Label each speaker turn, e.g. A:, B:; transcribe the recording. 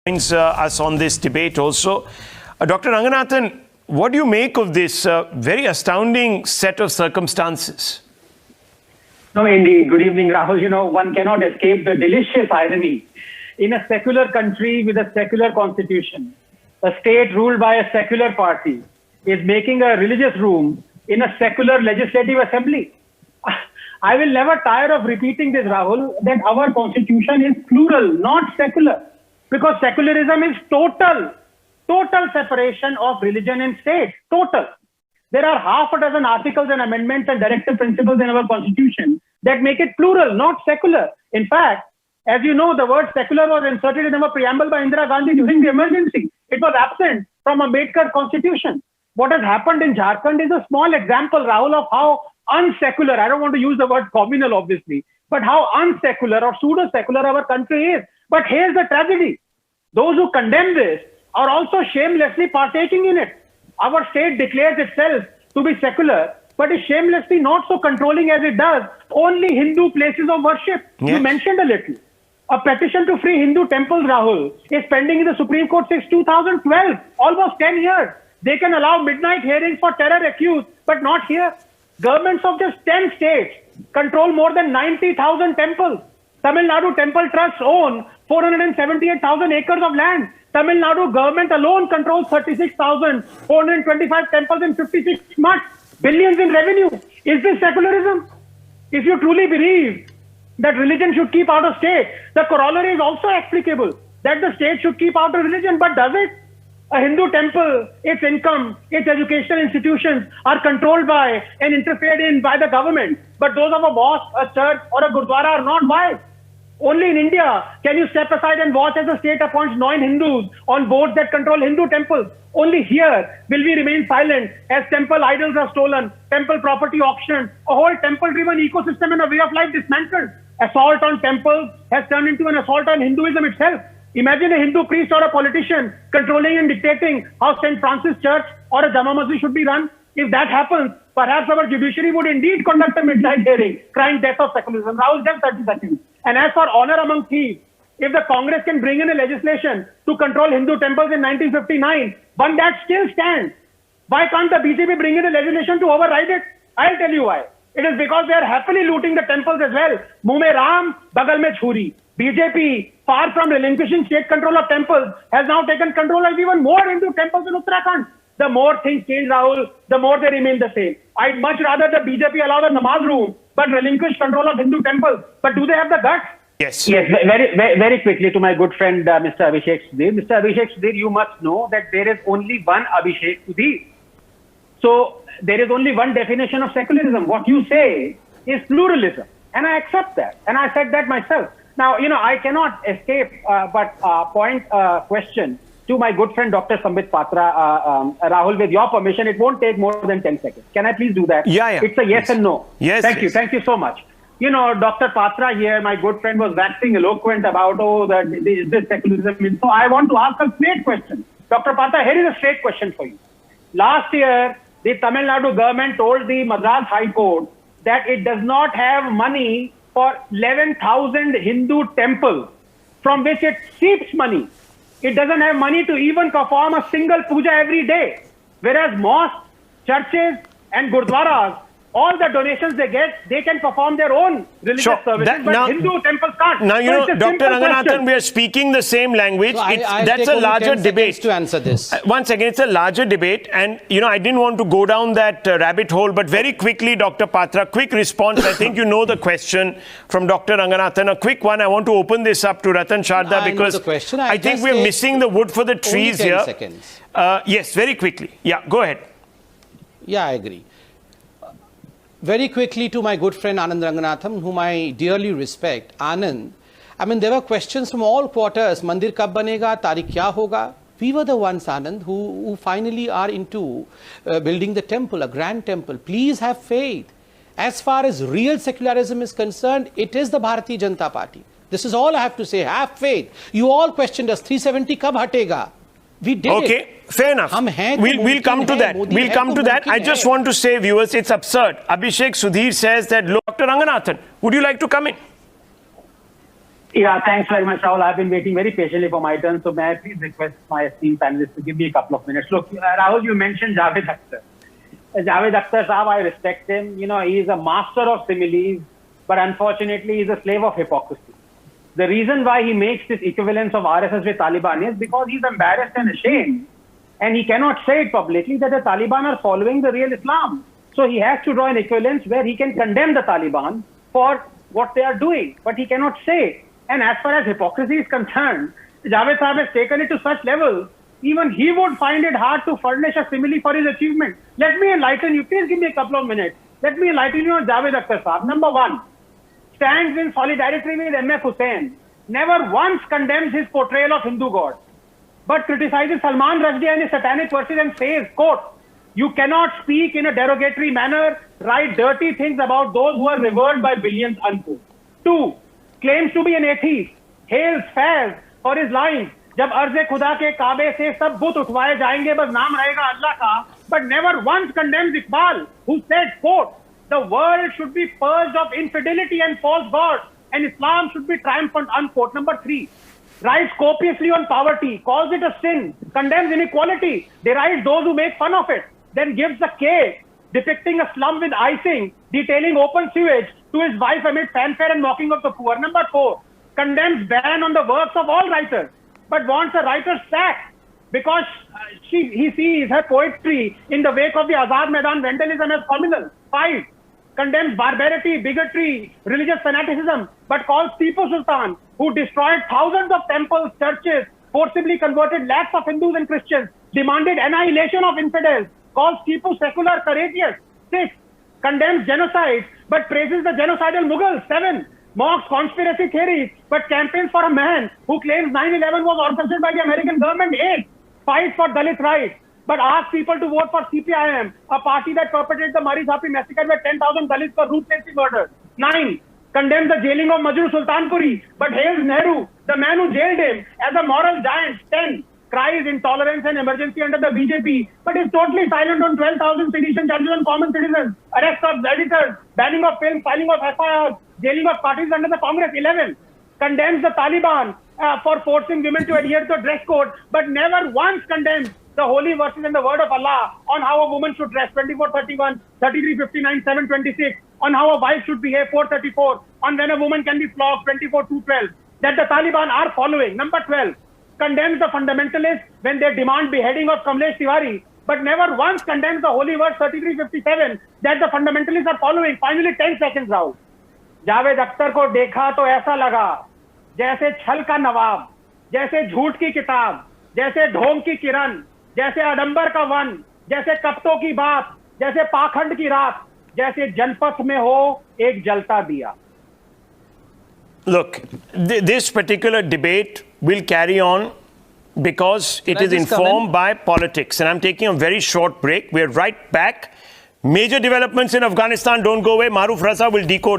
A: joins us on this debate also. Dr. Ranganathan, what do you make of this very astounding set of circumstances?
B: No, indeed. Good evening, Rahul. You know, one cannot escape the delicious irony. In a secular country with a secular constitution, a state ruled by a secular party is making a religious room in a secular legislative assembly. I will never tire of repeating this, Rahul, that our constitution is plural, not secular. Because secularism is total separation of religion and state, total. There are half a dozen articles and amendments and directive principles in our constitution that make it plural, not secular. In fact, as you know, the word secular was inserted in our preamble by Indira Gandhi during the emergency. It was absent from Ambedkar's constitution. What has happened in Jharkhand is a small example, Rahul, of how unsecular, I don't want to use the word communal obviously, but how unsecular or pseudo-secular our country is. But here's the tragedy. Those who condemn this are also shamelessly partaking in it. Our state declares itself to be secular, but is shamelessly not so controlling as it does only Hindu places of worship. Yes. You mentioned a little. A petition to free Hindu temples, Rahul, is pending in the Supreme Court since 2012, almost 10 years. They can allow midnight hearings for terror accused, but not here. Governments of just 10 states control more than 90,000 temples. Tamil Nadu Temple Trusts own 478,000 acres of land. Tamil Nadu government alone controls 36,425 temples in 56 months. Billions in revenue. Is this secularism? If you truly believe that religion should keep out of state, the corollary is also applicable, that the state should keep out of religion. But does it? A Hindu temple, its income, its educational institutions are controlled by and interfered in by the government. But those of a mosque, a church or a gurdwara are not. Why? Only in India can you step aside and watch as the state appoints non-Hindus on boards that control Hindu temples. Only here will we remain silent as temple idols are stolen, temple property auctioned, a whole temple-driven ecosystem and a way of life dismantled. Assault on temples has turned into an assault on Hinduism itself. Imagine a Hindu priest or a politician controlling and dictating how St. Francis Church or a Jama Masjid should be run. If that happens, perhaps our judiciary would indeed conduct a midnight hearing, crying death of secularism. Rahul, just 30 seconds. And as for honor among thieves, if the Congress can bring in a legislation to control Hindu temples in 1959, one that still stands, why can't the BJP bring in a legislation to override it? I'll tell you why. It is because they are happily looting the temples as well. Muh mein Ram, bagal mein chhuri. BJP, far from relinquishing state control of temples, has now taken control of even more Hindu temples in Uttarakhand. The more things change, Rahul, the more they remain the same. I'd much rather the BJP allow the Namaz room, but relinquish control of Hindu temples. But do they have the guts?
A: Yes.
B: Yes, very quickly to my good friend, Mr. Abhishek Sudhir. Mr. Abhishek Sudhir, you must know that there is only one Abhishek Sudhir. So there is only one definition of secularism. What you say is pluralism. And I accept that. And I said that myself. Now, you know, I cannot escape but point a question to my good friend Dr. Sambit Patra. Rahul, with your permission, it won't take more than 10 seconds. Can I please do that?
A: Yeah.
B: It's a yes and no.
A: Yes.
B: Thank you. Thank you so much. You know, Dr. Patra here, my good friend, was waxing eloquent about, is this secularism? So I want to ask a straight question. Dr. Patra, here is a straight question for you. Last year, the Tamil Nadu government told the Madras High Court that it does not have money for 11,000 Hindu temples from which it seeps money. It doesn't have money to even perform a single puja every day. Whereas mosques, churches and gurdwaras, all the donations they get, they can perform their own religious services, but Hindu temples can't.
A: Now, you know, Dr. Ranganathan, we are speaking the same language.
C: So
A: that's a larger debate.
C: To answer this.
A: Once again, it's a larger debate. And, you know, I didn't want to go down that rabbit hole, but very quickly, Dr. Patra, quick response. I think you know the question from Dr. Ranganathan. A quick one. I want to open this up to Ratan Sharda because I think we're missing the wood for the trees here.
C: Seconds.
A: Yes, very quickly. Yeah, go ahead.
C: Yeah, I agree. Very quickly to my good friend Anand Ranganathan, whom I dearly respect. Anand, I mean, there were questions from all quarters. Mandir kab banega? Tarikh kya hoga? We were the ones, Anand, who finally are into building the temple, a grand temple. Please have faith. As far as real secularism is concerned, it is the Bharatiya Janata Party. This is all I have to say. Have faith. You all questioned us, 370 kab hatega? We did it.
A: Okay, fair enough. We'll come to that. We'll come to that. I just want to say, viewers, it's absurd. Abhishek Sudhir says that, Dr. Ranganathan, would you like to come in?
B: Yeah, thanks very much, Rahul. I've been waiting very patiently for my turn, so may I please request my esteemed panelists to give me a couple of minutes. Look, Rahul, you mentioned Javed Akhtar. Javed Akhtar Saab, I respect him. You know, he is a master of similes, but unfortunately, he's a slave of hypocrisy. The reason why he makes this equivalence of RSS with Taliban is because he's embarrassed and ashamed, and he cannot say it publicly that the Taliban are following the real Islam. So he has to draw an equivalence where he can condemn the Taliban for what they are doing, but he cannot say it. And as far as hypocrisy is concerned, Javed Saab has taken it to such levels, even he would find it hard to furnish a simile for his achievement. Let me enlighten you. Please give me a couple of minutes. Let me enlighten you on Javed Akhtar Saab. Number one, stands in solidarity with M.F. Hussain, never once condemns his portrayal of Hindu gods, but criticizes Salman Rushdie and his satanic verses and says, quote, "You cannot speak in a derogatory manner, write dirty things about those who are revered by billions," unquote. 2, claims to be an atheist, hails Faiz for his lines, "जब अर्ज़े खुदा के काबे से सब बुत उठवाए जाएंगे, बस नाम रहेगा अल्लाह का," but never once condemns Iqbal, who said, quote, "The world should be purged of infidelity and false gods, and Islam should be triumphant," unquote. Number 3, writes copiously on poverty, calls it a sin, condemns inequality, derides those who make fun of it, then gives a cake depicting a slum with icing, detailing open sewage to his wife amid fanfare and mocking of the poor. Number 4, condemns ban on the works of all writers, but wants a writer sacked because he sees her poetry in the wake of the Azad Maidan vandalism as communal. 5, condemns barbarity, bigotry, religious fanaticism, but calls Tipu Sultan, who destroyed thousands of temples, churches, forcibly converted lakhs of Hindus and Christians, demanded annihilation of infidels, calls Tipu secular, courageous. 6, condemns genocide, but praises the genocidal Mughals. 7, mocks conspiracy theories, but campaigns for a man who claims 9/11 was orchestrated by the American government. 8, fights for Dalit rights, but asks people to vote for CPIM, a party that perpetrated the Mari Jhapi massacre where 10,000 Dalits were ruthlessly murdered. 9, condemns the jailing of Majru Sultanpuri, but hails Nehru, the man who jailed him, as a moral giant. 10, cries intolerance and emergency under the BJP, but is totally silent on 12,000 sedition charges on common citizens, arrest of editors, banning of films, filing of FIRs, jailing of parties under the Congress. 11, condemns the Taliban for forcing women to adhere to a dress code, but never once condemns the holy verses and the word of Allah on how a woman should dress. 24:31, 33:59, 7:26, on how a wife should behave. 4:34, on when a woman can be flogged. 24:212, that the Taliban are following. Number 12, condemns the fundamentalists when they demand beheading of Kamlesh Tiwari, but never once condemns the holy verse 33:57 that the fundamentalists are following. Finally, 10 seconds out. Javed Akhtar को देखा तो ऐसा लगा जैसे छल का नवाब, जैसे झूठ की किताब, जैसे ढोंग की किरण, जैसे आडंबर का वन, जैसे कपटों की बात, जैसे पाखंड की रात, जैसे जनपथ में हो एक जलता दिया.
A: Look, this particular debate will carry on because it is informed by politics. And I'm taking a very short break. We're right back. Major developments in Afghanistan. Don't go away. Maruf Raza will decode